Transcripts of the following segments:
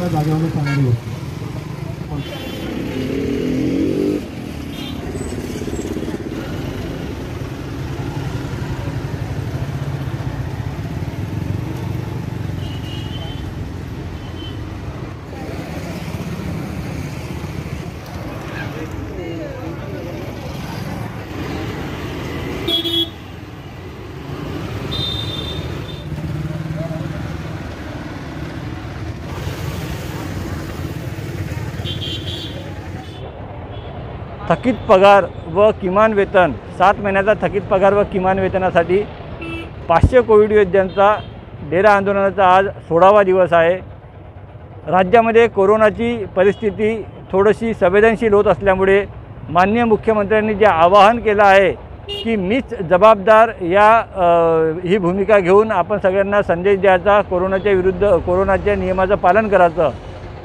सगळ्या जागेवर सांगणारी गोष्ट. थकीत पगार व किमान वेतन 7 महिन्याचा थकीत पगार व किमान वेतनासाठी 500 कोविड योद्ध्यांचा डेरा आंदोलनाचा आज 16वा दिवस आहे. राज्यामध्ये कोरोनाची परिस्थिती थोडीशी संवेदनशील होत असल्यामुळे माननीय मुख्यमंत्र्यांनी जे आवाहन केलं आहे की मीच जबाबदार ही भूमिका घेऊन आपण सगळ्यांना संदेश द्यायचा, कोरोनाच्या विरुद्ध कोरोनाच्या नियमाचं पालन करायचं.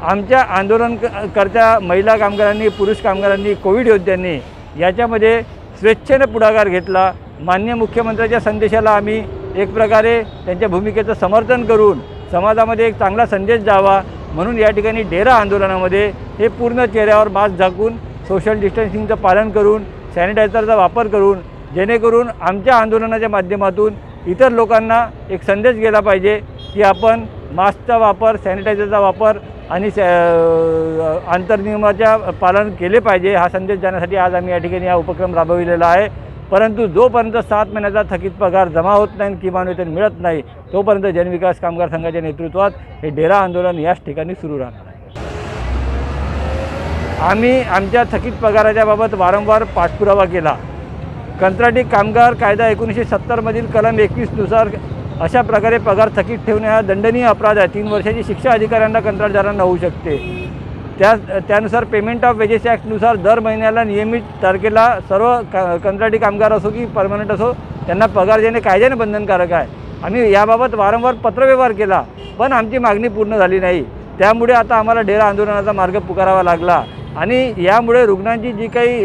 आमच्या आंदोलनकर्त्या महिला कामगारांनी, पुरुष कामगारांनी, कोविड योद्ध्यांनी याच्यामध्ये स्वेच्छेने पुढाकार घेतला. माननीय मुख्यमंत्र्यांच्या संदेशाला आम्ही एक प्रकारे त्यांच्या भूमिकेचं समर्थन करून समाजामध्ये एक चांगला संदेश द्यावा म्हणून या ठिकाणी डेरा आंदोलनामध्ये हे पूर्ण चेहऱ्यावर मास्क झाकून, सोशल डिस्टन्सिंगचं पालन करून, सॅनिटायझरचा वापर करून, जेणेकरून आमच्या आंदोलनाच्या माध्यमातून इतर लोकांना एक संदेश गेला पाहिजे की आपण मास्कचा वापर, सॅनिटायझरचा वापर आणि अंतर्नियमाच्या पालन केले पाहिजे हा संदेश देण्यासाठी आज आम्ही या ठिकाणी हा उपक्रम राबविलेला आहे. परंतु जोपर्यंत 7 महिन्याचा थकीत पगार जमा होत नाही, किमान वेतन मिळत नाही, तोपर्यंत जनविकास कामगार संघाच्या नेतृत्वात हे डेरा आंदोलन याच ठिकाणी सुरू राहणार आहे. आम्ही आमच्या थकीत पगाराच्या बाबत वारंवार पाठपुरावा केला. कंत्राटी कामगार कायदा 1970 मधील कलम 21 नुसार अशा प्रकारे पगार थकीत ठेवणे हा दंडनीय अपराध आहे. 3 वर्षाची शिक्षा अधिकाऱ्यांना, कंत्राटदारांना होऊ शकते. त्यानुसार पेमेंट ऑफ वेजेस ॲक्टनुसार दर महिन्याला नियमित तारखेला सर्व कंत्राटी कामगार असो की परमनंट असो त्यांना पगार देणे कायद्याने बंधनकारक आहे. आम्ही याबाबत वारंवार पत्रव्यवहार केला पण आमची मागणी पूर्ण झाली नाही. त्यामुळे आता आम्हाला डेरा आंदोलनाचा मार्ग पुकारावा लागला आणि यामुळे रुग्णांची जी काही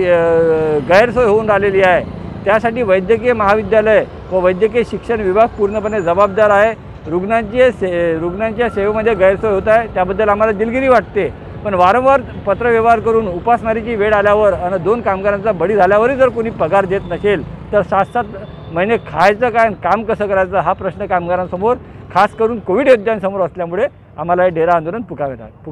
गैरसोय होऊन राहिलेली आहे त्यासाठी वैद्यकीय महाविद्यालय व वैद्यकीय शिक्षण विभाग पूर्णपणे जबाबदार आहे. रुग्णांच्या सेवेमध्ये गैरसोय होत आहे त्याबद्दल आम्हाला दिलगिरी वाटते. पण वारंवार पत्रव्यवहार करून उपासमारीची वेळ आल्यावर आणि 2 कामगारांचा बळी झाल्यावरही जर कोणी पगार देत नसेल तर 7-7 महिने खायचं काय, काम कसं करायचं हा प्रश्न कामगारांसमोर, खास करून कोविड योद्ध्यांसमोर असल्यामुळे आम्हाला हे डेरा आंदोलन पुकारावे लागले.